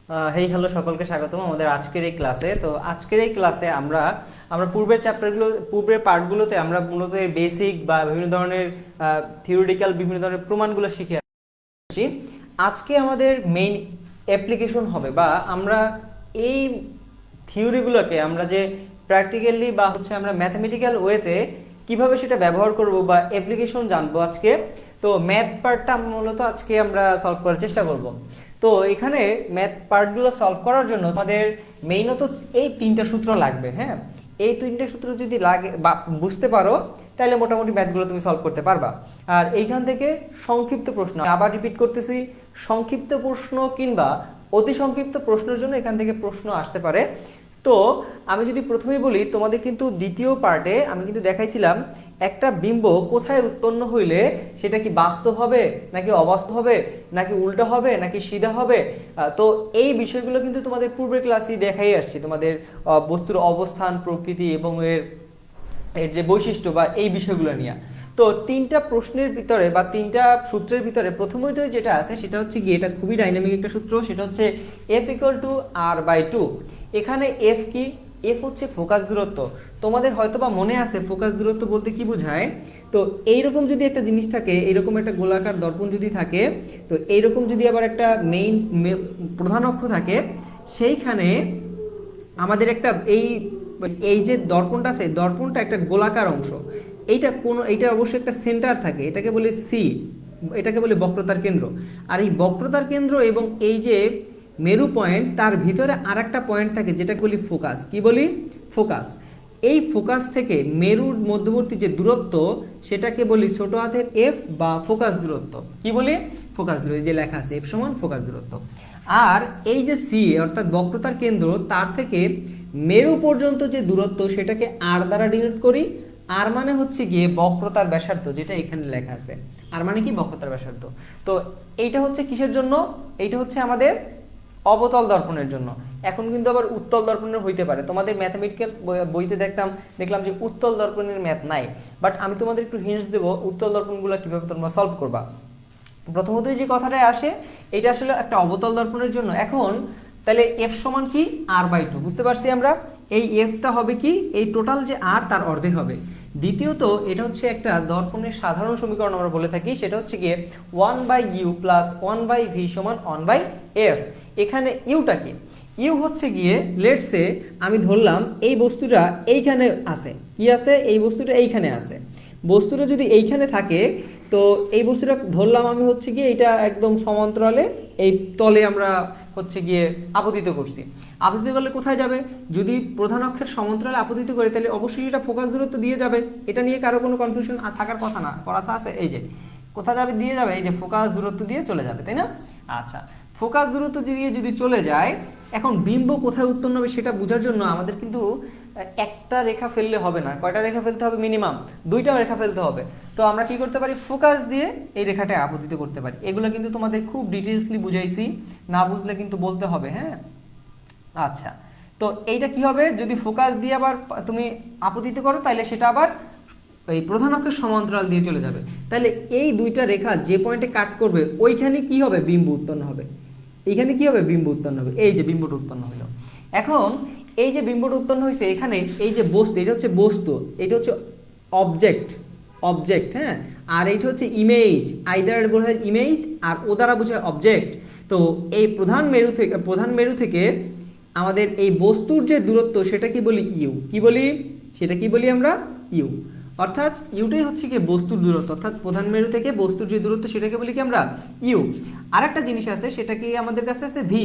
Hey hello, সকলকে স্বাগতম আমাদের আজকের এই ক্লাসে। তো আজকের এই ক্লাসে আমরা আমরা পূর্বের চ্যাপ্টারগুলো, পূর্বের পার্টগুলোতে আমরা মূলত বেসিক বা বিভিন্ন ধরনের থিওরিটিক্যাল বিভিন্ন ধরনের প্রমাণগুলো শিখে আসছি। আজকে আমাদের মেইন অ্যাপ্লিকেশন হবে, বা আমরা এই থিওরিগুলোকে আমরা যে প্র্যাকটিক্যালি বা আমরা ম্যাথমেটিক্যাল ওয়েতে কিভাবে সেটা ব্যবহার করব বা অ্যাপ্লিকেশন জানবো আজকে। তো ম্যাথ পার্টটা মূলত আজকে আমরা সলভ করার চেষ্টা করব। তো এখানে ম্যাথ পার্টগুলো সলভ করার জন্য আমাদের মেইনত এই তিনটা সূত্র লাগবে। হ্যাঁ, এই তিনটা সূত্র যদি লাগে বা বুঝতে পারো তাহলে মোটামুটি ম্যাথগুলো তুমি সলভ করতে পারবা। আর এইখান থেকে সংক্ষিপ্ত প্রশ্ন, আবার রিপিট করতেছি, সংক্ষিপ্ত প্রশ্ন কিংবা অতি সংক্ষিপ্ত প্রশ্নের জন্য এখান থেকে প্রশ্ন আসতে পারে। তো আমি যদি প্রথমেই বলি, তোমাদের কিন্তু দ্বিতীয় পার্টে আমি কিন্তু দেখাইছিলাম একটা বিম্ব কোথায় উৎপন্ন হইলে সেটা কি বাস্তব হবে নাকি অবাস্তব হবে নাকি উল্টো হবে নাকি সিধা হবে। তো এই বিষয়গুলো কিন্তু তোমাদের পূর্বের ক্লাসেই দেখাই আসছে, তোমাদের বস্তুর অবস্থান, প্রকৃতি এবং এর যে বৈশিষ্ট্য বা এই বিষয়গুলো নিয়ে। তো তিনটা প্রশ্নের ভিতরে বা তিনটা সূত্রের ভিতরে প্রথমত যেটা আছে সেটা হচ্ছে কি, এটা খুবই ডাইনামিক একটা সূত্র, সেটা হচ্ছে F = r/2। এখানে F কি? F হচ্ছে ফোকাস দূরত্ব। তোমাদের হয়তোবা মনে আছে ফোকাস দূরত্ব বলতে কি বোঝায়। তো এইরকম যদি একটা জিনিস থাকে, এইরকম একটা গোলাকার দর্পণ যদি থাকে, তো এইরকম যদি আবার একটা মেইন প্রধান অক্ষ থাকে, সেইখানে আমাদের একটা এই যে দর্পণটা আছে, দর্পণটা একটা গোলাকার অংশ। এইটা অবশ্যই একটা সেন্টার থাকে, এটাকে বলে সি, এটাকে বলে বক্রতার কেন্দ্র। আর এই বক্রতার কেন্দ্র এবং এই যে মেরু পয়েন্ট, তার ভিতরে আরেকটা পয়েন্ট থাকে যেটাকে বলি ফোকাস। কি বলি? ফোকাস। এই ফোকাস থেকে মেরুর মধ্যবর্তী যে দূরত্ব সেটাকে বলি ছোট হাতের এফ বা ফোকাস দূরত্ব। কি বলি? ফোকাস দূরত্ব। যে লেখা আছে F = ফোকাস দূরত্ব। আর এই যে সি অর্থাৎ বক্রতার কেন্দ্র, তার থেকে মেরু পর্যন্ত যে দূরত্ব সেটাকে আর দ্বারা ডিনোট করি। আর মানে হচ্ছে গিয়ে বক্রতার ব্যাসার্ধ, যেটা এখানে লেখা আছে। আর মানে কি? বক্রতার ব্যাসার্ধ। তো এইটা হচ্ছে কিসের জন্য? এইটা হচ্ছে আমাদের অবতল দর্পণের জন্য। এখন কিন্তু আবার উত্তল দর্পণের হইতে পারে। তোমাদের ম্যাথমেটিক্যাল বইতে দেখলাম যে উত্তল দর্পণের ম্যাথ নাই, বাট আমি তোমাদের একটু হিন্টস দেবো উত্তল দর্পণগুলো কিভাবে তোমরা সলভ করবা। প্রথমতই যে কথাটা আসে, এটা আসলে একটা অবতল দর্পণের জন্য। এখন তাহলে F = কি? r/2। বুঝতে পারছি আমরা। এই Fটা হবে কি? এই টোটাল যে r তার অর্ধেক হবে। দ্বিতীয়ত এটা হচ্ছে একটা দর্পণের সাধারণ সমীকরণ আমরা বলে থাকি, সেটা হচ্ছে গিয়ে 1/u + 1/v = 1/f। এখানে ইউটা কি? ইউ হচ্ছে গিয়ে লেটস সে আমি ধরলাম এই বস্তুটা এইখানে আছে। কি আছে? এই বস্তুটা এইখানে আছে। বস্তুটা যদি এইখানে থাকে, তো এই বস্তুটা ধরলাম আমি হচ্ছে গিয়ে এটা একদম সমান্তরালে এই তলে আমরা হচ্ছে গিয়ে আপতিত করছি। আপতিত করলে কোথায় যাবে? যদি প্রধান অক্ষের সমান্তরালে আপতিত করে তাহলে অবশ্যই এটা ফোকাস দূরত্ব দিয়ে যাবে। এটা নিয়ে কারো কোনো কনফিউশন থাকার কথা না, কথা আছে। এই যে কোথা যাবে? দিয়ে যাবে, এই যে ফোকাস দূরত্ব দিয়ে চলে যাবে, তাই না? আচ্ছা, ফোকাস দূরত্ব দিয়ে যদি চলে যায়, এখন বিম্ব কোথায় উৎপন্ন হবে সেটা বোঝার জন্য আমাদের কিন্তু একটা রেখা ফেললে হবে না। কয়টা রেখা ফেলতে হবে? মিনিমাম দুইটা রেখা ফেলতে হবে। তো আমরা কি করতে পারি? ফোকাস দিয়ে এই রেখাটা আপতিত করতে পারি। এগুলো কিন্তু তোমাদের খুব ডিটেইলসলি বুঝাইছি, না বুঝলে কিন্তু বলতে হবে। হ্যাঁ, আচ্ছা। তো এইটা কি হবে? যদি ফোকাস দিয়ে আবার তুমি আপতিত করো তাহলে সেটা আবার এই প্রধান অক্ষের সমান্তরাল দিয়ে চলে যাবে। তাহলে এই দুইটা রেখা যে পয়েন্টে কাট করবে ওইখানে কি হবে? বিম্ব উৎপন্ন হবে। এইখানে কি হবে? বিম্ব উৎপন্ন হবে। এই যে বিম্বটা উৎপন্ন হলো। এখন এই যে বিম্বটা উৎপন্ন হয়েছে, এখানে এই যে বস্তু, এটা হচ্ছে বস্তু, এটা হচ্ছে অবজেক্ট। হ্যাঁ, আর এইটা হচ্ছে ইমেজ। আইদার বোঝায় ইমেজ আর ও দ্বারা বোঝায় অবজেক্ট। তো এই প্রধান মেরু থেকে আমাদের এই বস্তুর যে দূরত্ব সেটা কি বলি? ইউ। কি বলি? সেটা কি বলি আমরা? ইউ। অর্থাৎ ইউটাই হচ্ছে কি বস্তুর দূরত্ব, অর্থাৎ প্রধান মেরু থেকে বস্তুর যে দূরত্ব সেটাকে বলি কি আমরা? ইউ। আর একটা জিনিস আছে, সেটা কি আমাদের কাছে আছে? ভি।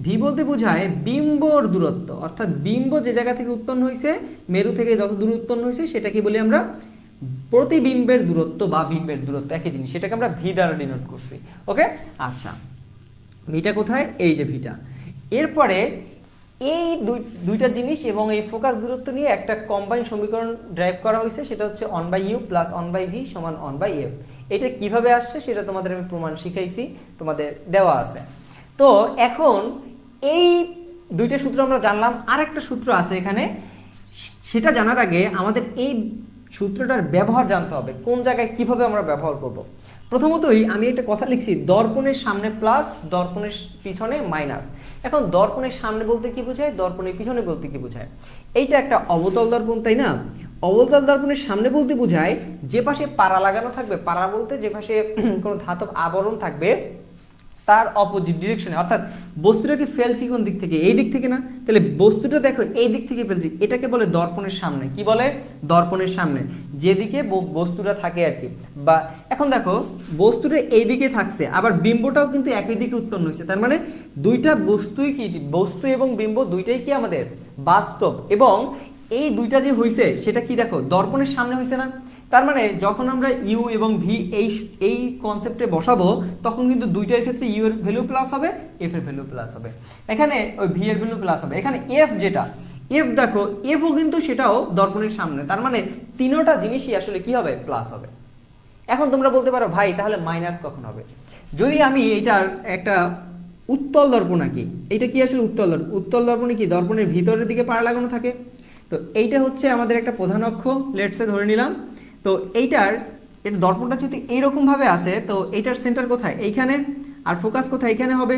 ভি বলতে বোঝায় বিম্বর দূরত্ব, অর্থাৎ বিম্ব যে জায়গা থেকে উৎপন্ন হয়েছে, মেরু থেকে যত দূর উৎপন্ন হয়েছে সেটাকে বলি আমরা প্রতিবিম্বের দূরত্ব বা বিম্বের দূরত্ব, একই জিনিস। সেটাকে আমরা ভি দ্বারা ডিনোট করছি। ওকে, আচ্ছা। ভিটা কোথায়? এই যে ভিটা। এরপরে এই দুইটা জিনিস এবং এই ফোকাস দূরত্ব নিয়ে একটা কম্বাইন সমীকরণ ড্রাইভ করা হয়েছে, সেটা হচ্ছে 1/u + 1/v = 1/f। এটা কিভাবে আসছে সেটা তোমাদের আমি প্রমাণ শিখাইছি, তোমাদের দেওয়া আছে। তো এখন এই দুইটা সূত্র আমরা জানলাম, আর একটা সূত্র আছে এখানে। সেটা জানার আগে আমাদের এই সূত্রটার ব্যবহার জানতে হবে, কোন জায়গায় কিভাবে আমরা ব্যবহার করব। প্রথমতই আমি একটা কথা লিখছি, দর্পণের সামনে প্লাস, দর্পণের পিছনে মাইনাস। এখন দর্পণের সামনে বলতে কি বোঝায়, দর্পণের পিছনে বলতে কি বোঝায়? এইটা একটা অবতল দর্পণ, তাই না? অবতল দর্পণের সামনে বলতে বোঝায় যে পাশে পারা লাগানো থাকবে, পারা বলতে যে পাশে কোনো ধাতব আবরণ থাকবে তার অপোজিট ডিরেকশনে, অর্থাৎ বস্তুটাকে ফেলছি কোন দিক থেকে, এই দিক থেকে না, তাহলে বস্তুটা দেখো এই দিক থেকে ফেলছি, এটাকে বলে দর্পণের সামনে। কি বলে? দর্পণের সামনে, যেদিকে বস্তুটা থাকে আর কি। বা এখন দেখো বস্তুটা এই দিকে থাকছে, আবার বিম্বটাও কিন্তু একই দিকে উৎপন্ন হয়েছে, তার মানে দুইটা বস্তুই কি, বস্তু এবং বিম্ব দুইটাই কি আমাদের বাস্তব, এবং এই দুইটা যে হয়েছে সেটা কি দেখো দর্পণের সামনে হয়েছে না। তার মানে যখন আমরা ইউ এবং ভি এই কনসেপ্টে বসাবো তখন কিন্তু দুইটার ক্ষেত্রে ইউ এর ভ্যালু প্লাস হবে, এফ এর ভ্যালু প্লাস হবে, এখানে ওই ভি এর ভ্যালু প্লাস হবে। এখানে এফ যেটা, এফ দেখো এফও কিন্তু সেটাও দর্পণের সামনে, তার মানে তিনোটা জিনিসই আসলে কি হবে, প্লাস হবে। এখন তোমরা বলতে পারো ভাই তাহলে মাইনাস কখন হবে? যদি আমি এইটার একটা উত্তল দর্পণ আঁকি, এটা কি আসলে উত্তল দর্পণ? উত্তল দর্পণে কি দর্পণের ভিতরের দিকে পাড়া লাগানো থাকে, তো এইটা হচ্ছে আমাদের একটা প্রধান অক্ষ, লেটসে ধরে নিলাম। তো এইটার এটা দর্পণটা যদি এইরকম ভাবে আসে, তো এইটার সেন্টার কোথায়, এইখানে, আর ফোকাস কোথায়, এখানে হবে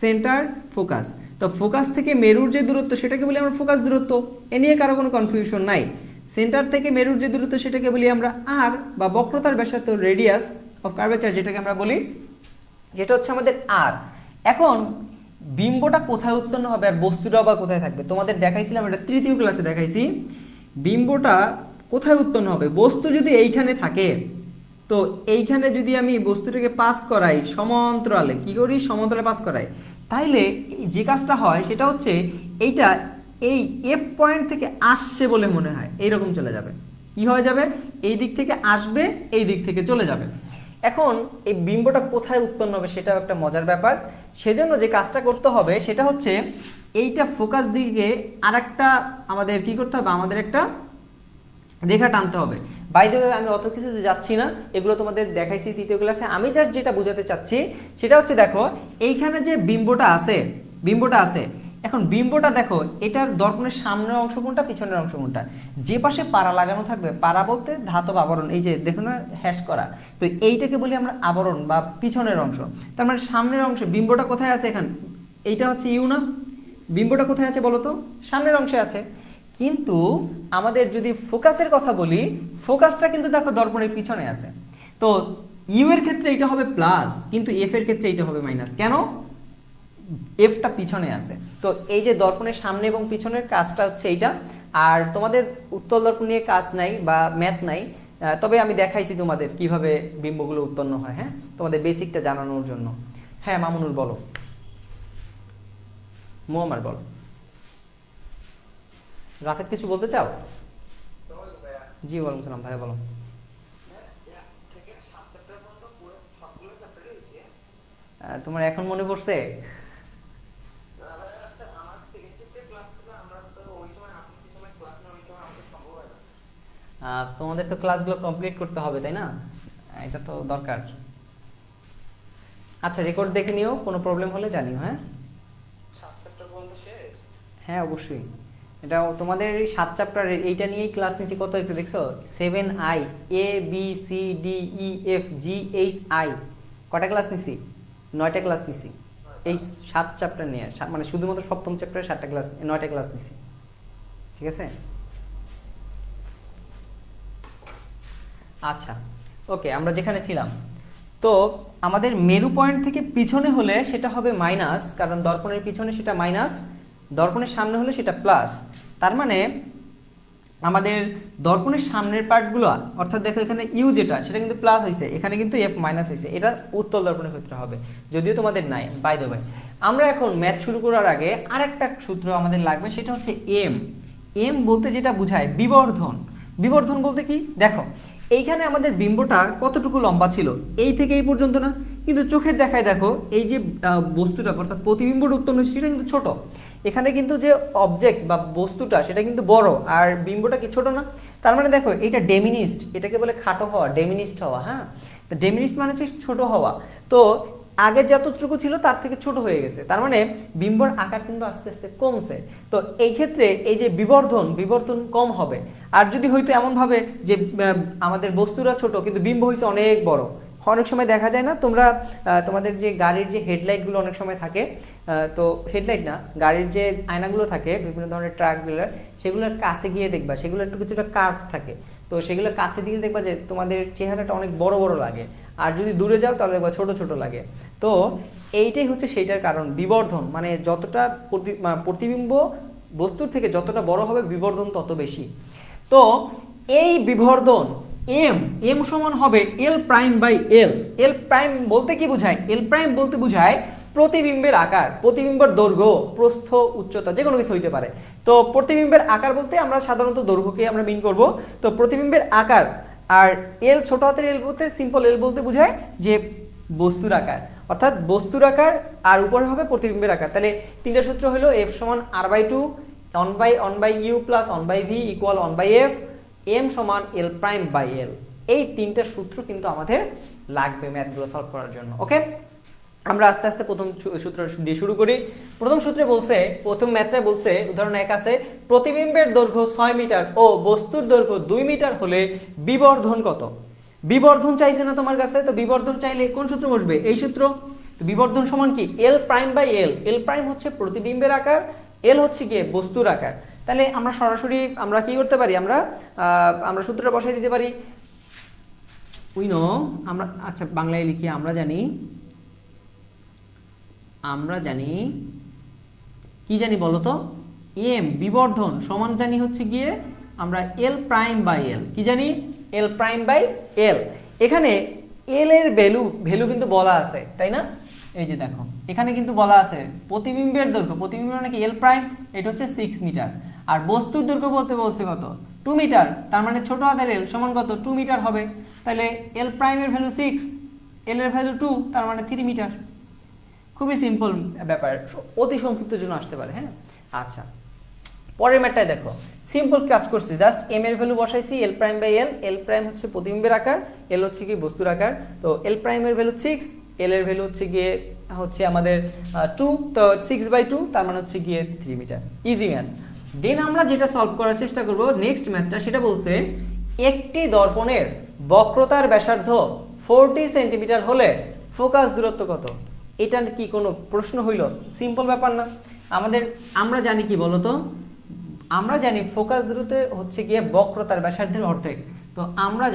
সেন্টার ফোকাস। তো ফোকাস থেকে মেরুর যে দূরত্ব সেটাকে বলি আমরা ফোকাস দূরত্ব, এ নিয়ে কারো কোনো কনফিউশন নাই। সেন্টার থেকে মেরুর যে দূরত্ব সেটাকে বলি আমরা আর, বা বক্রতার ব্যাসার্ধ রেডিয়াস অফ কার্ভেচার যেটাকে আমরা বলি, যেটা হচ্ছে আমাদের আর। এখন বিম্বটা কোথায় উৎপন্ন হবে আর বস্তুটাও বা কোথায় থাকবে, তোমাদের দেখাইছিলাম, এটা তৃতীয় ক্লাসে দেখাইছি। বিম্বটা কোথায় উৎপন্ন হবে, বস্তু যদি এইখানে থাকে, তো এইখানে যদি আমি বস্তুটাকে পাস করাই সমান্তরালে, কি করি, সমান্তরালে পাস করাই, তাইলে যে কাজটা হয় সেটা হচ্ছে এইটা এই এফ পয়েন্ট থেকে আসছে বলে মনে হয়, এইরকম চলে যাবে। কি হয়ে যাবে, এই দিক থেকে আসবে, এই দিক থেকে চলে যাবে। এখন এই বিম্বটা কোথায় উৎপন্ন হবে সেটাও একটা মজার ব্যাপার। সেজন্য যে কাজটা করতে হবে সেটা হচ্ছে এইটা ফোকাস দিকে আরেকটা আমাদের কি করতে হবে, আমাদের একটা রেখা টানতে হবে। বাই দ্য ওয়ে আমি অত কিছুতে যাচ্ছি না, এগুলো তোমাদের দেখাইছি তৃতীয় ক্লাসে। আমি জাস্ট যেটা বোঝাতে চাচ্ছি সেটা হচ্ছে দেখো এইখানে যে বিম্বটা আছে, বিম্বটা আছে, এখন বিম্বটা দেখো এটার দর্পণের সামনের অংশ কোনটা, পিছনের অংশ কোনটা, যে পাশে পারা লাগানো থাকবে, পারা বলতে ধাতব আবরণ, এই যে দেখো না হ্যাশ করা, তো এইটাকে বলি আমরা আবরণ বা পিছনের অংশ। তার মানে সামনের অংশে বিম্বটা কোথায় আছে, এখানে এইটা হচ্ছে ইউ না, বিম্বটা কোথায় আছে বলো তো, সামনের অংশে আছে। কিন্তু আমাদের যদি ফোকাসের কথা বলি, ফোকাসটা কিন্তু দেখো দর্পণের পিছনে আছে। তো ইউ এর ক্ষেত্রে এটা হবে প্লাস, কিন্তু এফ এর ক্ষেত্রে এটা হবে মাইনাস। কেন? এফটা পিছনে আছে। তো এই যে দর্পণের সামনে এবং পিছনের কাজটা হচ্ছে এইটা। আর তোমাদের উত্তল দর্পণ নিয়ে কাজ নাই বা ম্যাথ নাই, তবে আমি দেখাইছি তোমাদের কিভাবে বিম্বগুলো উৎপন্ন হয়, হ্যাঁ, তোমাদের বেসিকটা জানানোর জন্য। হ্যাঁ মামুনুল বলো, মোহাম্মদ বলো। রাফেদ কিছু বলতে চাও? জি ওয়ালাইকুম সালাম, ভাইয়া বলো। তোমার এখন মনে পড়ছে? তোমাদের তো ক্লাসগুলো কমপ্লিট করতে হবে তাই না, এটা তো দরকার। আচ্ছা রেকর্ড দেখে নিও, কোনো প্রবলেম হলে জানিও। হ্যাঁ হ্যাঁ অবশ্যই, এটা তোমাদের এই 7 চ্যাপ্টার এইটা নিয়েই ক্লাস নিয়েছি। কত একটু দেখছো, 7I ABCDEFGHI, কটা ক্লাস নিছি? 9টা ক্লাস নিছি এই 7 চ্যাপ্টার নিয়ে, মানে শুধুমাত্র সপ্তম চ্যাপ্টারে 7টা ক্লাস, 9টা ক্লাস নিছি, ঠিক আছে। আচ্ছা ওকে, আমরা যেখানে ছিলাম, তো আমাদের মেরু পয়েন্ট থেকে পিছনে হলে সেটা হবে মাইনাস, কারণ দর্পণের পিছনে সেটা মাইনাস, দর্পণের সামনে হলে সেটা প্লাস। তার মানে আমাদের দর্পণের সামনের পার্টগুলো, অর্থাৎ দেখো এখানে ইউ যেটা সেটা কিন্তু প্লাস হয়েছে, এখানে কিন্তু এফ মাইনাস হয়েছে, এটা উত্তল দর্পণের ক্ষেত্রে হবে, যদিও তোমাদের নাই। বাই দ্য ওয়ে আমরা এখন ম্যাথ শুরু করার আগে আরেকটা সূত্র আমাদের লাগবে, সেটা হচ্ছে এম। এম বলতে যেটা বোঝায় বিবর্ধন। বিবর্ধন বলতে কি, দেখো এইখানে আমাদের বিম্বটা কতটুকু লম্বা ছিল, এই থেকে এই পর্যন্ত না, কিন্তু চোখের দেখায় দেখো এই যে বস্তুটা অর্থাৎ প্রতিবিম্বটা উৎপন্ন হচ্ছে সেটা কিন্তু ছোট, এখানে কিন্তু যে অবজেক্ট বা বস্তুটা সেটা কিন্তু বড়, আর বিম্বটা কি ছোট না। তার মানে দেখো এটা ডেমিনিস্ট, এটাকে বলে খাটো হওয়া, ডেমিনিস্ট হওয়া। হ্যাঁ, তো ডেমিনিস্ট মানে হচ্ছে ছোট হওয়া, তো আগে যতটুকু ছিল তার থেকে ছোট হয়ে গেছে, তার মানে বিম্বর আকার কিন্তু আস্তে আস্তে কমছে। তো এই ক্ষেত্রে এই যে বিবর্ধন, বিবর্ধন কম হবে। আর যদি হয়তো এমন ভাবে যে আমাদের বস্তুরা ছোট কিন্তু বিম্ব হয়েছে অনেক বড়, অনেক সময় দেখা যায় না তোমরা তোমাদের যে গাড়ির যে হেডলাইটগুলো অনেক সময় থাকে, তো হেডলাইট না, গাড়ির যে আয়নাগুলো থাকে বিভিন্ন ধরনের ট্রাকগুলোর, সেগুলোর কাছে গিয়ে দেখবা সেগুলো একটু কিছুটা কার্ভ থাকে, তো সেগুলোর কাছে দিয়ে দেখবা যে তোমাদের চেহারাটা অনেক বড় বড় লাগে, আর যদি দূরে যাও তাহলে দেখবা ছোট ছোট লাগে। তো এইটাই হচ্ছে সেইটার কারণ, বিবর্ধন, মানে যতটা প্রতিবিম্ব বস্তুর থেকে যতটা বড় হবে বিবর্ধন তত বেশি। তো এই বিবর্ধন এম এম সমান হবে L prime by L. L prime বলতে কি বোঝায়? এল প্রাইম বলতে বোঝায় প্রতিবিম্বের আকার, প্রতিবিম্বের দৈর্ঘ্য, প্রস্থ, উচ্চতা, যে কোনো কিছু হইতে পারে। তো প্রতিবিম্বের আকার বলতে আমরা সাধারণত দৈর্ঘ্যকে আমরা মিন করব। তো প্রতিবিম্বের আকার, আর এল ছোট হাতের এল বলতে সিম্পল এল বলতে বোঝায় যে বস্তুর আকার, অর্থাৎ বস্তুর আকার, আর উপরে হবে প্রতিবিম্বের আকার। তাহলে তিনটা সূত্র হলো এফ সমান R by two, one by U plus one by V equal one by F, M সমান এল প্রাইম বাই এল। এই তিনটা সূত্র কিন্তু আমাদের লাগবে ম্যাথগুলো সলভ করার জন্য। ওকে, আমরা আস্তে আস্তে প্রথম সূত্র দিয়ে শুরু করি। প্রথম সূত্রে বলছে, প্রথম ম্যাথটায় বলছে উদাহরণ 1 আছে, প্রতিবিম্বের দৈর্ঘ্য 6 মিটার ও বস্তুর দৈর্ঘ্য 2 মিটার হলে বিবর্ধন কত? বিবর্ধন চাইছে না তোমার কাছে, তো বিবর্ধন চাইলে কোন সূত্র বসবে? এই সূত্র। তো বিবর্ধন সমান কি? L prime by L. L prime হচ্ছে প্রতিবিম্বের আকার, এল হচ্ছে গিয়ে বস্তুর আকার। তাহলে আমরা সরাসরি আমরা কি করতে পারি, আমরা সূত্রটা বসাই দিতে পারি। উই নো, আমরা আচ্ছা বাংলায় লিখি, আমরা জানি কি জানি বলো তো? এম বিবর্ধন সমান জানি হচ্ছে গিয়ে আমরা এল প্রাইম বাই এল। কি জানি? L prime by L. এখানে এল এর ভ্যালু কিন্তু বলা আছে, তাই না? এই যে দেখো এখানে কিন্তু বলা আছে প্রতিবিম্বের দৈর্ঘ্য, প্রতিবিম্ব মানে কি এল প্রাইম, এটা হচ্ছে 6 মিটার, আর বস্তুর দৈর্ঘ্য বলতে বলছে কত? 2 মিটার। তার মানে ছোট হাতের এল সমান কত? 2 মিটার হবে। তাহলে এল প্রাইমের ভ্যালু 6, এল এর ভ্যালু 2, তার মানে 3 মিটার। খুবই সিম্পল ব্যাপার, অতি সংক্ষিপ্ত জন্য আসতে পারে। হ্যাঁ, আচ্ছা পরের ম্যাটটায় দেখো, সিম্পল কাজ করছি, জাস্ট এম এর ভ্যালু বসাইছি L prime by L. L prime হচ্ছে প্রতিবিম্বের আকার, এল হচ্ছে কি বস্তুর আকার। তো এল প্রাইমের ভ্যালু 6, এল এর ভ্যালু হচ্ছে আমাদের 2, তো 6/2 তার মানে হচ্ছে গিয়ে 3 মিটার। Easy math. দেন আমরা যেটা সলভ করার চেষ্টা করব নেক্সট ম্যাথটা, সেটা বলছে একটি দর্পণের বক্রতার ব্যাসার্ধ 40 সেন্টিমিটার হলে ফোকাস দূরত্ব কত? এটা কি কোনো প্রশ্ন হইল? সিম্পল ব্যাপার না? আমরা জানি কি বলতো, আমরা জানি ফোকাস দূরত্ব হচ্ছে গিয়ে বক্রতার ব্যাসার্ধের অর্ধেক। তো আমরা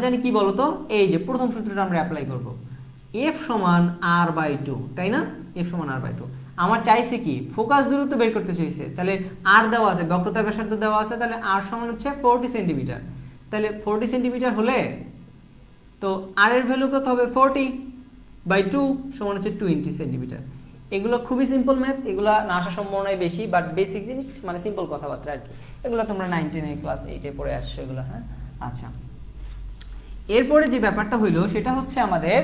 জানি কি বলতো, এই যে প্রথম সূত্রটা আমরা অ্যাপ্লাই করব, এফ সমান আর বাই টু, তাই না? এফ সমান আর বাই টু। আমার চাইছে কি? ফোকাস দূরত্ব বের করতে চাইছে, তাহলে আর দেওয়া আছে, বক্রতার ব্যাসার্ধ দেওয়া আছে, তাহলে আর সমান হচ্ছে 40 সেন্টিমিটার। তাহলে 40 সেন্টিমিটার হলে তো আর এর ভ্যালু কত হবে? 40/2 সমান হচ্ছে 20 সেন্টিমিটার। এগুলো খুবই সিম্পল ম্যাথ, এগুলো না আসার সম্ভাবনাই বেশি, বাট বেসিক জিনিস, মানে সিম্পল কথাবার্তা আর কি। এগুলো তোমরা 9 ক্লাস 8-এ পড়ে আসছো এগুলো। হ্যাঁ, আচ্ছা এরপরে যে ব্যাপারটা হইলো সেটা হচ্ছে আমাদের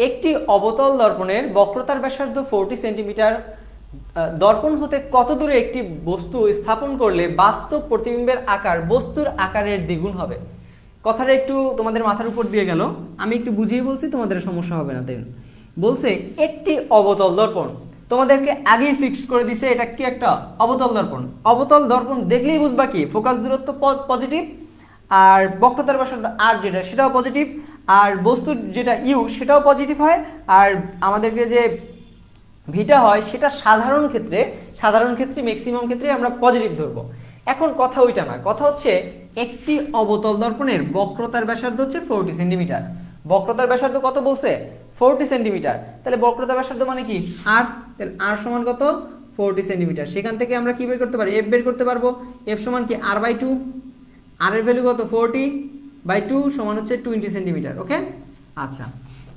একটি অবতল দর্পণের বক্রতার ব্যাসার্ধ 40 সেন্টিমিটার, দর্পণ হতে কত দূরে একটি বস্তু স্থাপন করলে বাস্তব প্রতিবিম্বের আকার বস্তুর আকারের দ্বিগুণ হবে? কথাটা একটু তোমাদের মাথার উপর দিয়ে গেল, আমি একটু বুঝিয়ে বলছি, তোমাদের সমস্যা হবে না। তাই বলছে একটি অবতল দর্পণ, তোমাদেরকে আগেই ফিক্সড করে দিছে এটা কি একটা অবতল দর্পণ। অবতল দর্পণ দেখলেই বুঝবা কি ফোকাস দূরত্ব পজিটিভ, আর বক্রতার ব্যাসার্ধ আর যেটা সেটাও পজিটিভ, আর বস্তুর যেটা ইউ সেটাও পজিটিভ হয়, আর আমাদেরকে যে ভিটা হয় সেটা সাধারণ ক্ষেত্রে ম্যাক্সিমাম ক্ষেত্রে আমরা পজিটিভ ধরবো। এখন কথা ওইটা না, কথা হচ্ছে একটি অবতল দর্পণের বক্রতার ব্যাসার্ধ হচ্ছে 40 সেন্টিমিটার। বক্রতার ব্যাসার্ধ কত বলছে? 40 সেন্টিমিটার। তাহলে বক্রতার ব্যাসার্ধ মানে কি? আর। তাহলে আর সমান কত? 40 সেন্টিমিটার। সেখান থেকে আমরা কি বের করতে পারি? এফ বের করতে পারবো। এফ সমান কি? আর বাই টু। আর এর ভ্যালু কত? 40/2 সমান হচ্ছে 20 সেন্টিমিটার। ওকে, আচ্ছা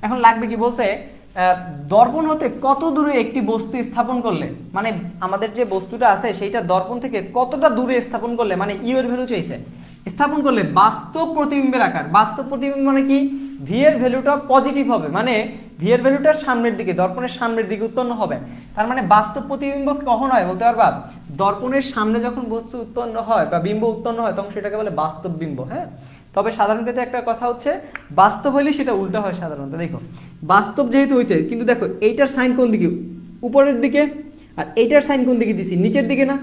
এখন লাগবে কি বলছে, দর্পণ হতে কত দূরে একটি বস্তু স্থাপন করলে, মানে আমাদের যে বস্তুটা আছে সেইটা দর্পণ থেকে কতটা দূরে স্থাপন করলে, মানে ইউ এর ভ্যালু চাইছে, স্থাপন করলে বাস্তব প্রতিবিম্বের আকার, বাস্তব প্রতিবিম্ব মানে কি? ভি এর ভ্যালুটা পজিটিভ হবে, মানে ভি এর ভ্যালুটা সামনের দিকে, দর্পণের সামনের দিকে উৎপন্ন হবে। তার মানে বাস্তব প্রতিবিম্ব কখন হয় বলতে পারবা? দর্পণের সামনে যখন বস্তু উৎপন্ন হয় বা বিম্ব উৎপন্ন হয় তখন সেটাকে বলে বাস্তব বিম্ব। হ্যাঁ, তবে সাধারণ ক্ষেত্রে একটা কথা হচ্ছে বাস্তব হইলে সেটা উল্টা হয় সাধারণত। দেখো বাস্তব যেহেতু হয়েছে, কিন্তু দেখো এইটার সাইন কোন দিকে? উপরের দিকে, আর এইটার সাইন কোন দিকে দিছি? নিচের দিকে না?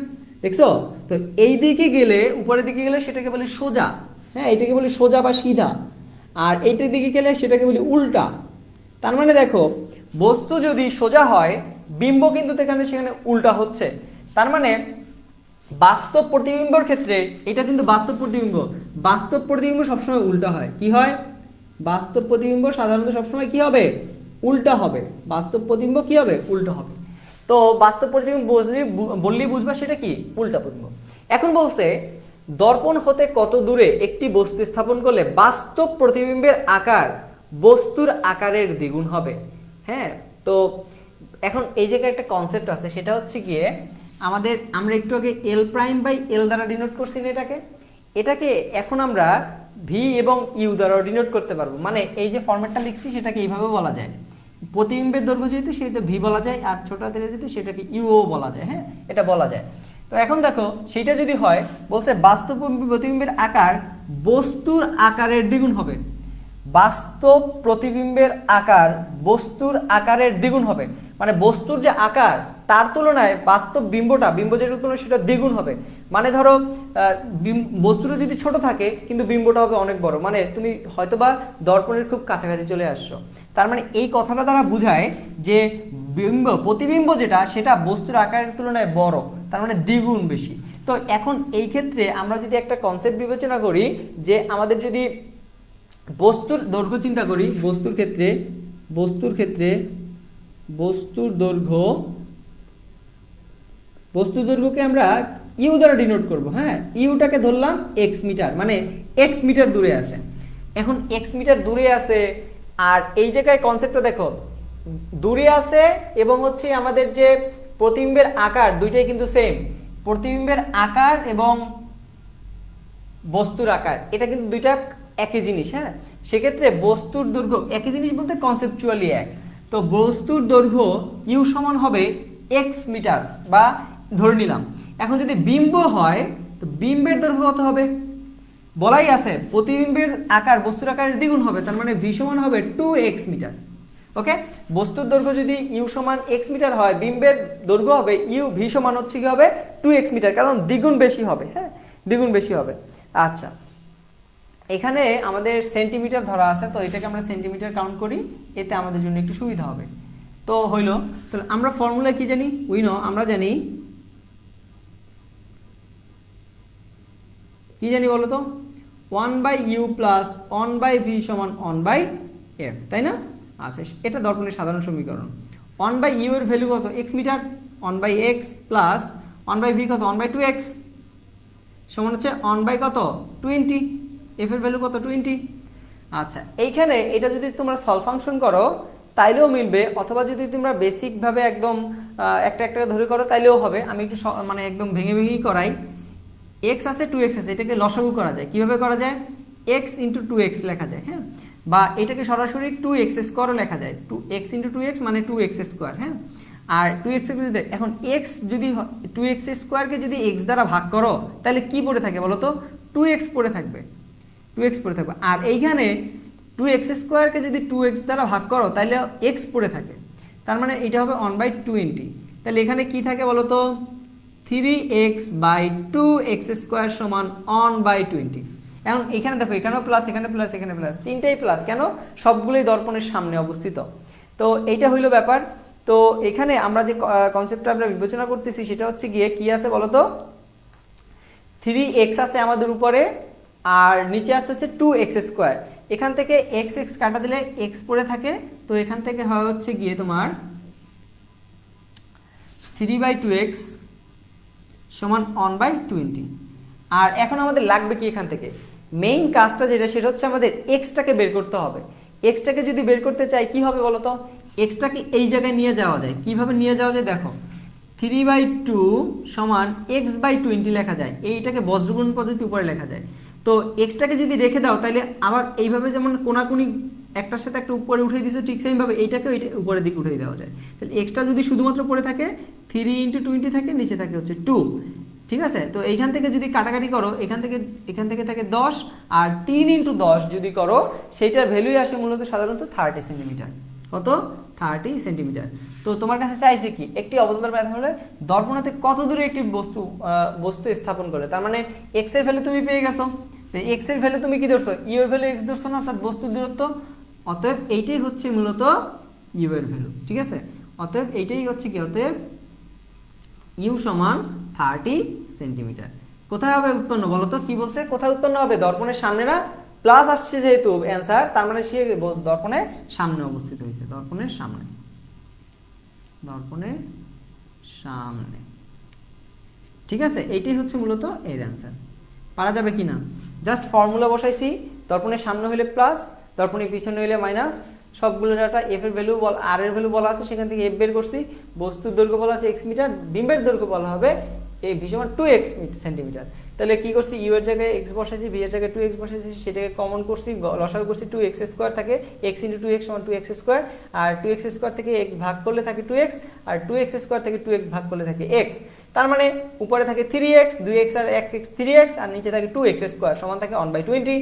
দেখছো? তো এই দিকে গেলে, উপরের দিকে গেলে সেটাকে বলে সোজা, হ্যাঁ, এটাকে বলি সোজা বা সিধা, আর এইটার দিকে গেলে সেটাকে বলি উল্টা। তার মানে দেখো, বস্তু যদি সোজা হয় বিম্ব কিন্তু সেখানে উল্টা হচ্ছে। তার মানে বাস্তব প্রতিবিম্বর ক্ষেত্রে, এটা কিন্তু বাস্তব প্রতিবিম্ব, বাস্তব প্রতিবিম্ব সবসময় উল্টা হয়। কি হয়? বাস্তব প্রতিবিম্ব সাধারণত সবসময় কি হবে? উল্টা হবে। বাস্তব প্রতিবিম্ব কি হবে? উল্টা হবে। তো বাস্তব প্রতিবিম্ব বললেই বুঝবা সেটা কি, উল্টা প্রতিবিম্ব। এখন বলছে দর্পণ হতে কত দূরে একটি বস্তু স্থাপন করলে বাস্তব প্রতিবিম্বের আকার বস্তুর আকারের দ্বিগুণ হবে। হ্যাঁ, তো এখন এই জায়গায় একটা কনসেপ্ট আছে, সেটা হচ্ছে গিয়ে আমরা একটু আগে এল প্রাইম বাই এল দ্বারা ডিনোট করছি না এটাকে এখন আমরা ভি এবং ইউ দ্বারা ডিনোট করতে পারবো। মানে এই যে ফরম্যাটটা লিখছি সেটাকে এইভাবে বলা যায়, প্রতিবিম্বের দৈর্ঘ্য যেহেতু সেটা ভি বলা যায়, আর ছোট হাতের যেহেতু সেটাকে ইউও বলা যায়। হ্যাঁ, এটা বলা যায়। তো এখন দেখো সেটা যদি হয়, বলছে বাস্তব প্রতিবিম্বের আকার বস্তুর আকারের দ্বিগুণ হবে। বাস্তব প্রতিবিম্বের আকার বস্তুর আকারের দ্বিগুণ হবে, মানে বস্তুর যে আকার তার তুলনায় বাস্তব বিম্ব যেটা তুলনায় সেটা দ্বিগুণ হবে। মানে ধরো বস্তুটা যদি ছোট থাকে কিন্তু বিম্বটা হবে অনেক বড়, মানে তুমি হয়তোবা দর্পণের খুব কাছাকাছি চলে আসছো। তার মানে এই কথাটা দ্বারা বোঝায় যে প্রতিবিম্ব যেটা সেটা বস্তুর আকারের তুলনায় বড়, তার মানে দ্বিগুণ বেশি। তো এখন এই ক্ষেত্রে আমরা যদি একটা কনসেপ্ট বিবেচনা করি, যে আমাদের যদি বস্তুর দৈর্ঘ্য চিন্তা করি, বস্তুর দৈর্ঘ্যকে আমরা ইউ দ্বারা ডিনোট করব। হ্যাঁ, ইউটাকে ধরলাম এক্স মিটার, মানে এক্স মিটার দূরে আছে। এখন এক্স মিটার দূরে আছে, আর এই জায়গায় কনসেপ্টটা দেখো, দূরে আছে এবং হচ্ছে আমাদের যে প্রতিবিম্বের আকার দুইটাই কিন্তু সেম। প্রতিবিম্বের আকার এবং বস্তুর আকার এটা কিন্তু দুইটা একই জিনিস। হ্যাঁ, সেক্ষেত্রে বস্তুর দৈর্ঘ্য একই জিনিস বলতে কনসেপচুয়ালি এক। তো বস্তুর দৈর্ঘ্য ইউ সমান হবে এক্স মিটার, বা ধরে নিলাম। এখন যদি বিম্ব হয় তো বিম্বের দৈর্ঘ্য কত হবে? বলাই আছে প্রতিবিম্বের আকার বস্তুর আকারের দ্বিগুণ হবে, তার মানে ভি সমান হবে 2x মিটার। ওকে, বস্তুর দৈর্ঘ্য যদি ইউ সমান এক্স মিটার হয়, বিম্বের দৈর্ঘ্য হবে ইউ ভি সমান হচ্ছে কি হবে 2x মিটার, কারণ দ্বিগুণ বেশি হবে। হ্যাঁ, দ্বিগুণ বেশি হবে। আচ্ছা, এখানে আমাদের সেন্টিমিটার ধরা আছে, তো এটাকে আমরা সেন্টিমিটার কাউন্ট করি, এতে আমাদের জন্য একটু সুবিধা হবে। তো হইলো, তাহলে আমরা ফর্মুলা কি জানি? আমরা জানি কি জানি বলো তো? 1/u প্লাস 1/v সমান 1/f, তাই না? আচ্ছা, এটা দর্পণের সাধারণ সমীকরণ। 1/u এর ভ্যালু কত? x metre. 1/x plus 1/v কত? 1/2x সমান হচ্ছে 1 কত? 20। f এর ভ্যালু কত? 20। আচ্ছা, এইখানে এটা যদি তোমরা সলভ ফাংশন করো তাইলেও মিলবে, অথবা যদি তোমরা বেসিক ভাবে একদম একটা একটা ধরে করো তাইলেও হবে। আমি একটু মানে একদম ভেঙে ভেঙেই করাই। x আছে 2x আছে, এটাকে লসাগু করা যায়। কিভাবে করা যায়? x × 2x লেখা যায়। হ্যাঁ, বা এটাকে সরাসরি 2x স্কোয়ারও লেখা যায়। 2x × 2x মানে 2x স্কোয়ার। হ্যাঁ, আর 2x যদি এখন x যদি 2x স্কোয়ারকে যদি x দ্বারা ভাগ করো তাহলে কি পড়ে থাকে বলো তো? 2x পড়ে থাকবে, 2x পড়ে থাকবে। আর এইখানে 2x স্কোয়ারকে যদি 2x দ্বারা ভাগ করো তাহলে x পড়ে থাকে, তার মানে এটা হবে 1/20। তাহলে এখানে কি থাকে বলো তো? 3x/2x স্কোয়ার সমান 1/20। এখন এখানে দেখো, এখানেও প্লাস, এখানে প্লাস, এখানে প্লাস, তিনটাই প্লাস। কেন? সবগুলোই দর্পণের সামনে অবস্থিত। তো এইটা হইলো ব্যাপার। তো এখানে আমরা যে কনসেপ্টটা আমরা বিবেচনা করতেছি সেটা হচ্ছে গিয়ে কি আছে বলো তো? 3x আছে আমাদের উপরে, আর নিচে আছে হচ্ছে 2x স্কোয়ার। এখান থেকে x কাটা দিলে x পড়ে থাকে, তো এখান থেকে হয় হচ্ছে গিয়ে তোমার 3/2x সমান 1/20। আর এখন আমাদের লাগবে কি এখান থেকে? মেইন কাজটা যেটা, সেটা হচ্ছে আমাদের এক্সটাকে বের করতে হবে। এক্সটাকে যদি বের করতে চাই কি হবে বলো তো? এক্সটাকে এই জায়গায় নিয়ে যাওয়া যায়। কিভাবে নিয়ে যাওয়া যায় দেখো, 3/2 সমান x/20 লেখা যায়। এইটাকে বজ্রগুণ পদ্ধতি উপরে লেখা যায়। তো এক্সটাকে যদি রেখে দাও তাহলে আবার এইভাবে যেমন কোনাকুনি একটার সাথে একটা উপরে উঠিয়ে দিয়েছো, ঠিক সেইভাবে এইটাকে উপরের দিকে উঠিয়ে দেওয়া যায়। তাহলে এক্সটা যদি শুধুমাত্র পড়ে থাকে 3 × 20 থাকে, নিচে থাকে হচ্ছে 2। ঠিক আছে, তো এইখান থেকে যদি কাটাকাটি করো, এখান থেকে থাকে 10, আর 3 × 10 যদি করো সেইটার ভ্যালুই আসে মূলত সাধারণত 30 সেন্টিমিটার। কত? 30 সেন্টিমিটার। তো তোমার কাছে চাইছে কি? একটি অবতল ব্যাস হলে দর্পণাতে কত দূরে একটি বস্তু স্থাপন করে, তার মানে x এর ভ্যালু তুমি পেয়ে গেছো। এক্স এর ভ্যালু তুমি কি ধরছো, ইউ এর ভ্যালু এক্স ধরছো না, অর্থাৎ বস্তুর দূরত্ব। অতএব এইটাই হচ্ছে মূলত ইউ এর ভ্যালু, ঠিক আছে। অতএব এইটাই হচ্ছে কি, অতএব ইউ সমান 30 সেন্টিমিটার। কোথায় হবে উৎপন্ন বলো তো, কি বলছে কোথায় উৎপন্ন হবে, দর্পণের সামনে না, প্লাস আসছে যেহেতু অ্যান্সার, তার মানে সে দর্পণের সামনে অবস্থিত হয়েছে, দর্পণের সামনে, দর্পণের সামনে, ঠিক আছে। এইটাই হচ্ছে মূলত এর অ্যান্সার। পারা যাবে কি না, জাস্ট ফর্মুলা বসাইছি, দর্পণের সামনে হইলে প্লাস, দর্পণের পিছনে হইলে মাইনাস, সবগুলো ডাটা এফ এর ভ্যালু বল, আর এর ভ্যালু বলা আছে, সেখান থেকে এফ বের করছি, বস্তুর দৈর্ঘ্য বলা আছে এক্স মিটার, বিম্বের দৈর্ঘ্য বলা হবে এই ভি সমান 2x সেন্টিমিটার। তাহলে কি করছি, ইউ এর জায়গায় এক্স বসাইছি, ভি এর জায়গায় 2x বসাইছি, সেটাকে কমন করছি, লসাগু করছি, 2x স্কোয়ার থাকে, x ইন্টু 2x সমান 2x স্কোয়ার, আর 2x স্কোয়ার থেকে x ভাগ করলে থাকে 2x, আর 2x স্কোয়ার থেকে 2x ভাগ করলে থাকে x। তার মানে উপরে থাকে 3x, 2x আর 1x 3x, আর নিচে থাকে 2x স্কোয়ার সমান থাকে 1/20।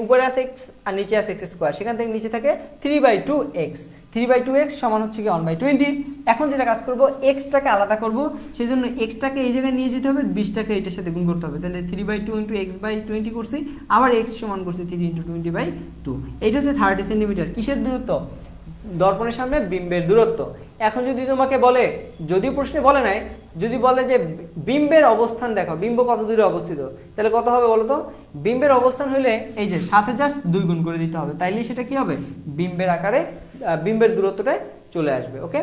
উপরে আছে x আর নিচে আছে x স্কোয়ার, সেখান থেকে নিচে থাকে 3/2x, 3/2x সমান হচ্ছে কি 1/20। এখন যেটা কাজ করব, xটাকে আলাদা করব, সেই জন্য xটাকে এই জায়গায় নিয়ে যেতে হবে, 20টাকে এটার সাথে গুণ করতে হবে, তাহলে 3/2 ইন্টু x/20 করছি, আবার x সমান করছি 3 ইন্টু 20/2। এইটা হচ্ছে 30 সেন্টিমিটার। কিসের দূরত্ব, দর্পণের সামনে বিম্বের দূরত্ব। এখন যদি তোমাকে বলে, যদিও প্রশ্নে বলে নাই, যদি বলে যে বিম্বের অবস্থান দেখো, বিম্ব কত দূরে অবস্থিত, তাহলে কত হবে বলো তো, বিম্বের অবস্থান হইলে এই যে সাথে জাস্ট 2 গুণ করে দিতে হবে, তাইলে সেটা কি হবে, বিম্বের আকারে বিম্বের দূরত্বটাই চলে আসবে। ওকে,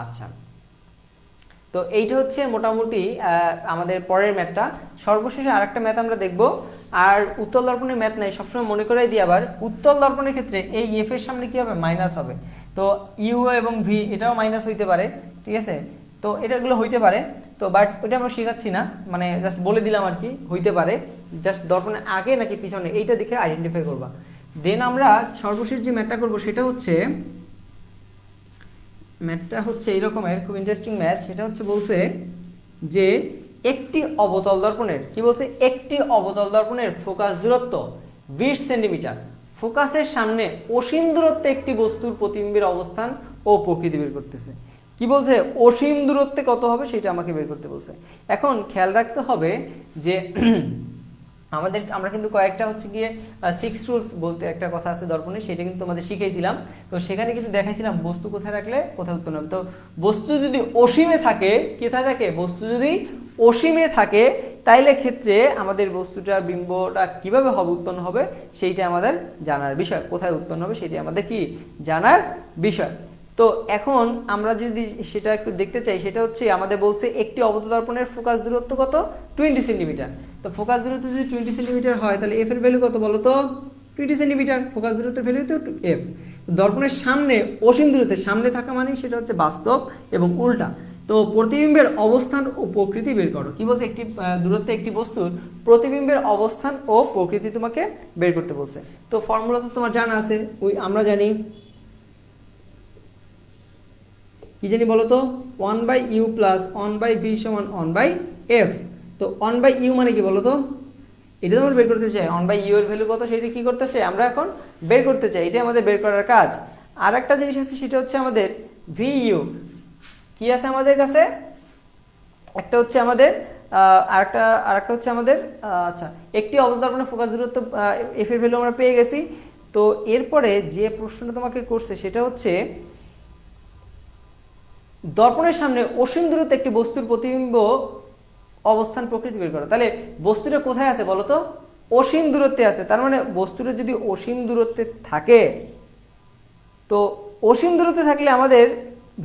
আচ্ছা। তো এইটা হচ্ছে মোটামুটি আমাদের পরের ম্যাথটা। সর্বশেষে আরেকটা ম্যাথ আমরা দেখব, আর উত্তল দর্পণের ম্যাথ নাই, সবসময় মনে করাই দিই। আবার উত্তল দর্পণের ক্ষেত্রে এই এফ এর সামনে কি হবে, মাইনাস হবে। তো ইউ এবং ভি এটাও মাইনাস হইতে পারে, ঠিক আছে। তো এটাগুলো হইতে পারে, তো বাট ওইটা আমরা শেখাচ্ছি না, মানে জাস্ট বলে দিলাম আর কি, হইতে পারে। জাস্ট দর্পণের আগে নাকি পিছনে এইটা দেখে আইডেন্টিফাই করবা। দেন আমরা সর্বশেষ যে ম্যাথটা করবো সেটা হচ্ছে, ম্যাথটা হচ্ছে এইরকমের, খুব ইন্টারেস্টিং ম্যাথ। সেটা হচ্ছে বলছে যে একটি অবতল দর্পণের, কি বলছে, একটি অবতল দর্পণের ফোকাস দূরত্ব 20 সেন্টিমিটার, ফোকাসের সামনে অসীম দূরত্বে একটি বস্তুর প্রতিবিম্বের অবস্থান ও প্রকৃতি বের করতেছে। কি বলছে, অসীম দূরত্বে কত হবে সেটা আমাকে বের করতে বলছে। এখন খেয়াল রাখতে হবে যে আমরা কিন্তু কয়েকটা হচ্ছে গিয়ে 6 রুলস বলতে একটা কথা আছে দর্পণে, সেটা কিন্তু আমাদের শিখেছিলাম। তো সেখানে কিন্তু দেখাইছিলাম বস্তু কোথায় রাখলে কোথায় উৎপন্ন হবে। তো বস্তু যদি অসীমে থাকে, কোথায় থাকে, বস্তু যদি অসীমে থাকে, তাইলে ক্ষেত্রে আমাদের বস্তুটার বিম্বটা কিভাবে হবে, উৎপন্ন হবে, সেইটা আমাদের জানার বিষয়। কোথায় উৎপন্ন হবে সেটা আমাদের কি জানার বিষয়। তো এখন আমরা যদি সেটা একটু দেখতে চাই, সেটা হচ্ছে আমাদের বলছে একটি অবতল দর্পণের ফোকাস দূরত্ব কত, 20 সেন্টিমিটার। তো ফোকাস দূরত্ব যদি 20 সেন্টিমিটার হয়, তাহলে এফ এর ভ্যালু কত বলো তো, 20 সেন্টিমিটার। ফোকাস দূরত্বের ভ্যালু তো এফ। দর্পণের সামনে অসীম দূরত্বে, সামনে থাকা মানে সেটা হচ্ছে বাস্তব এবং উল্টা। তো প্রতিবিম্বের অবস্থান ও প্রকৃতি বের করো। কি বলছে, একটি দূরত্বে একটি বস্তুর প্রতিবিম্বের অবস্থান ও প্রকৃতি তোমাকে বের করতে বলছে। তো ফর্মুলা তো তোমার জানা আছে, আমরা জানি, কি জানি বলো তো, 1/u প্লাস 1/v সমান 1/f। তো 1/u মানে কি বলো তো, এটা তো আমরা বের করতে চাই। 1/u এর ভ্যালু কত সেটা কি করতে চাই, আমরা এখন বের করতে চাই, এটাই আমাদের বের করার কাজ। আর একটা জিনিস আছে, সেটা হচ্ছে আমাদের vu। কি আছে আমাদের কাছে, একটা হচ্ছে আমাদের আরেকটা হচ্ছে আমাদের আচ্ছা, একটি অবতল দর্পণের ফোকাস দূরত্ব এফ এর ভ্যালু আমরা পেয়ে গেছি। তো এরপরে যে প্রশ্নটা তোমাকে করছে সেটা হচ্ছে দর্পণের সামনে অসীম দূরত্বে একটি বস্তুর প্রতিবিম্ব অবস্থান প্রকৃতি বের করো। তাহলে বস্তুটা কোথায় আছে বলো তো, অসীম দূরত্বে আছে। তার মানে বস্তুটা যদি অসীম দূরত্বে থাকে, তো অসীম দূরত্বে থাকলে আমাদের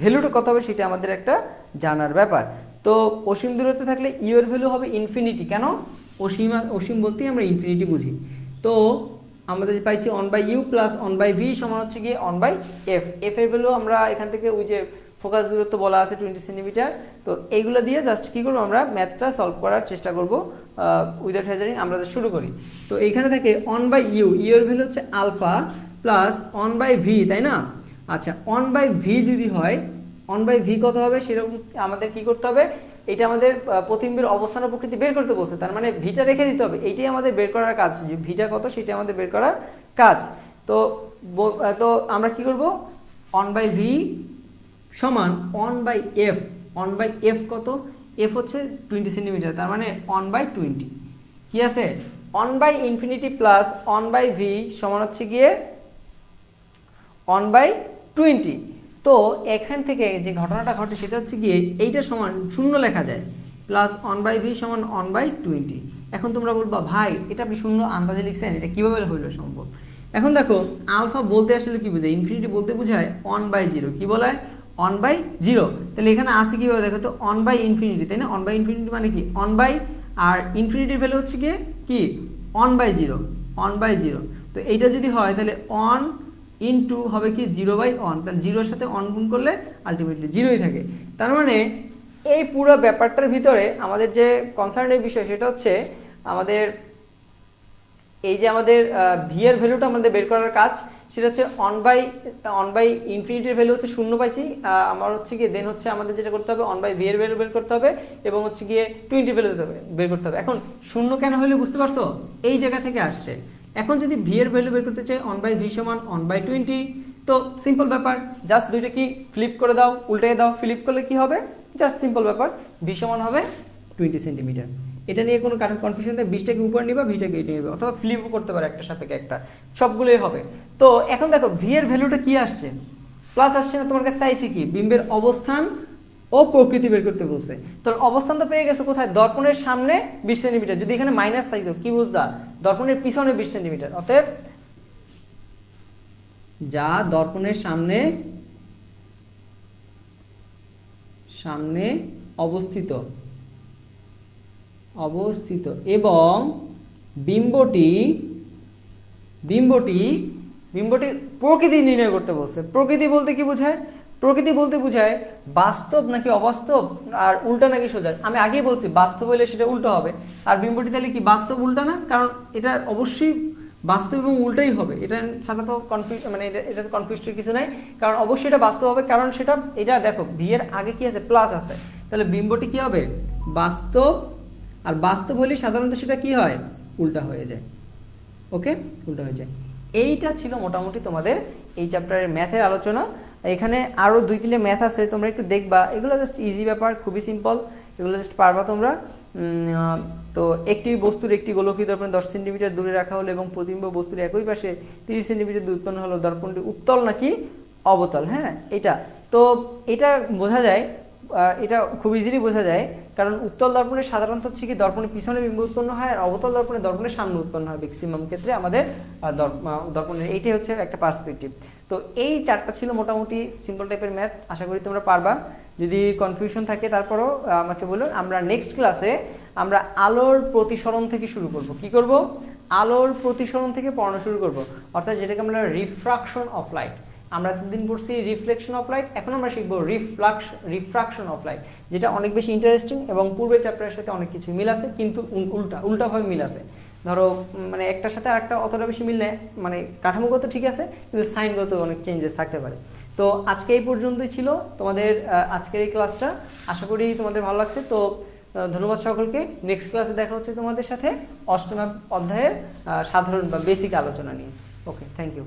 ভ্যালুটা কত হবে সেটা আমাদের একটা জানার ব্যাপার। তো অসীম দূরত্বে থাকলে ইউ এর ভ্যালু হবে ইনফিনিটি। কেন, অসীম বলতেই আমরা ইনফিনিটি বুঝি। তো আমাদের পাইছি 1/u প্লাস 1/v সমান হচ্ছে গিয়ে 1/f। এফ এর ভ্যালু আমরা এখান থেকে ওই যে ফোকাস দূরত্ব বলা আছে 20 সেন্টিমিটার। তো এইগুলো দিয়ে জাস্ট কি করবো, আমরা ম্যাথটা সলভ করার চেষ্টা করবো উইদাউট হেজারিং। আমরা শুরু করি। তো এইখানে থাকে 1/u, ইউ এর ভ্যালু হচ্ছে আলফা প্লাস 1/v, তাই না? আচ্ছা, 1/v যদি হয়, 1/v কত হবে সেরকম আমাদের কি করতে হবে, এটা আমাদের প্রতিবিম্বের অবস্থান ও প্রকৃতি বের করতে বলছে। তার মানে ভিটা রেখে দিতে হবে, এইটাই আমাদের বের করার কাজ, যে ভিটা কত সেটা আমাদের বের করার কাজ। তো আমরা কি করব, 1/v সমান 1/f। 1/f কত, f হচ্ছে 20 সেন্টিমিটার, তার মানে 1/20 কি আছে 1/∞ প্লাস 1/v সমান হচ্ছে গিয়ে 1/20। তো এখান থেকে যে ঘটনাটা ঘটে সেটা হচ্ছে গিয়ে এইটা সমান শূন্য লেখা যায়, প্লাস 1/v সমান 1/20। এখন তোমরা বলবা ভাই এটা আপনি শূন্য আন্দাজে লিখছেন, এটা কিভাবে হইল সম্ভব? এখন দেখো আলফা বলতে আসলে কি বোঝায়, ইনফিনিটি বলতে বোঝায় 1/0। কি বলায়? 1/0। তাহলে এখানে আসি কিভাবে দেখো তো, 1/∞, তাই না? 1/∞ মানে কি 1 আর ইনফিনিটির ভ্যালু হচ্ছে গিয়ে কি 1/0, 1/0। তো এইটা যদি হয় তাহলে 1 ইনটু হবে কি 0/1, তাহলে 0-এর সাথে 1 গুণ করলে আলটিমেটলি 0ই থাকে। তার মানে এই পুরো ব্যাপারটার ভিতরে আমাদের যে কনসার্নের বিষয় সেটা হচ্ছে আমাদের এই যে আমাদের ভি এর ভ্যালুটা আমাদের বের করার কাজ, সেটা হচ্ছে 1/∞ ভ্যালু হচ্ছে 0 পাইছি, আমার হচ্ছে গিয়ে দেন হচ্ছে আমাদের যেটা করতে হবে 1/v এর ভ্যালু বের করতে হবে এবং হচ্ছে গিয়ে 20 ভ্যালু বের করতে হবে। এখন 0 কেন হলে বুঝতে পারছো? এই জায়গা থেকে আসছে। এখন যদি ভি এর ভ্যালু বের করতে চাই 1/v সমান 1/20, তো সিম্পল ব্যাপার, জাস্ট দুইটা কি ফ্লিপ করে দাও, উল্টে দাও, ফ্লিপ করলে কি হবে? জাস্ট সিম্পল ব্যাপার, ভি সমান হবে 20 সেন্টিমিটার। এটা নিয়ে কোনো কনফিউশন নেই, 20টাকে উপরে নিবা, ভিটাকে এটা নিবা, অথবা ফ্লিপও করতে পারে একটা সাপেক্ষে একটা, সবগুলোই হবে। তো এখন দেখো ভি এর ভ্যালুটা কি আসছে? প্লাস আসছে না? তোমার কাছে চাইছি কি? বিম্বের অবস্থান ও প্রকৃতি বের করতে বলছে। তোর অবস্থান তো পেয়ে গেছে কোথায়? দর্পণের সামনে 20 সেন্টিমিটার। যদি এখানে মাইনাস চাইতো কি বুঝবা? দর্পণের পিছনে 20 সেন্টিমিটার। অতএব যা দর্পণের সামনে অবস্থিত এবং বিম্বটির প্রকৃতি নির্ণয় করতে বলছে। প্রকৃতি বলতে কি বোঝায়? প্রকৃতি বলতে বোঝায় বাস্তব নাকি অবাস্তব, আর উল্টা নাকি সোজা। আমি আগেই বলছি বাস্তব হলে সেটা উল্টো হবে, আর বিম্বটি তাহলে কি বাস্তব উল্টা না? কারণ এটা অবশ্যই বাস্তব এবং উল্টাই হবে, এটা ছাড়া তো এটা কনফিউজড কিছু নাই, কারণ অবশ্যই এটা বাস্তব হবে, কারণ সেটা এটা দেখো ভি এর আগে কি আছে? প্লাস আছে, তাহলে বিম্বটি কি হবে? বাস্তব। আর বাস্তব হলে সাধারণত সেটা কি হয়? উল্টা হয়ে যায়। ওকে, উল্টা হয়ে যায়। এইটা ছিল মোটামুটি তোমাদের এই চ্যাপ্টারের ম্যাথের আলোচনা। এখানে আরও 2-3টে ম্যাথ আছে, তোমরা একটু দেখবা, এগুলো জাস্ট ইজি ব্যাপার, খুবই সিম্পল, এগুলো জাস্ট পারবা তোমরা। তো একটি বস্তুর একটি গোলকীয় দর্পণ 10 সেন্টিমিটার দূরে রাখা হলো এবং প্রতিবিম্ব বস্তুর একই পাশে 30 সেন্টিমিটার দূরে উৎপন্ন হলো, দর্পণটি উত্তল নাকি অবতল? হ্যাঁ, এটা তো এটা বোঝা যায়, এটা খুব ইজিলি বোঝা যায়, কারণ উত্তল দর্পণে সাধারণত হচ্ছে কি দর্পণের পিছনে বিম্ব উৎপন্ন হয়, আর অবতল দর্পণে দর্পণের সামনে উৎপন্ন হয় ম্যাক্সিমাম ক্ষেত্রে আমাদের দর্পণের। এইটাই হচ্ছে একটা পার্সপেক্টিভ। তো এই 4টা ছিল মোটামুটি সিম্পল টাইপের ম্যাথ, আশা করি তোমরা পারবা। যদি কনফিউশন থাকে তারপরও আমাকে বলো। আমরা নেক্সট ক্লাসে আমরা আলোর প্রতিসরণ থেকে শুরু করব। কি করব? আলোর প্রতিসরণ থেকে পড়ানো শুরু করব, অর্থাৎ যেটাকে আমরা রিফ্রাকশন অফ লাইট। আমরা এতদিন পড়ছি রিফ্লেকশন অফ লাইট, এখন আমরা শিখবো রিফ্রাকশন অফ লাইট, যেটা অনেক বেশি ইন্টারেস্টিং এবং পূর্বের চ্যাপ্টারের সাথে অনেক কিছু মিল আছে, কিন্তু উল্টাভাবে মিল আছে। ধরো মানে একটার সাথে আরেকটা অতটা বেশি মিল নেই, মানে কাঠামোগত ঠিক আছে, কিন্তু সাইনগত অনেক চেঞ্জেস থাকতে পারে। তো আজকে এই পর্যন্তই ছিল তোমাদের আজকের এই ক্লাসটা, আশা করি তোমাদের ভালো লাগছে। তো ধন্যবাদ সকলকে। নেক্সট ক্লাসে দেখা হচ্ছে তোমাদের সাথে 8ম অধ্যায়ের সাধারণ বা বেসিক আলোচনা নিয়ে। ওকে, থ্যাংক ইউ।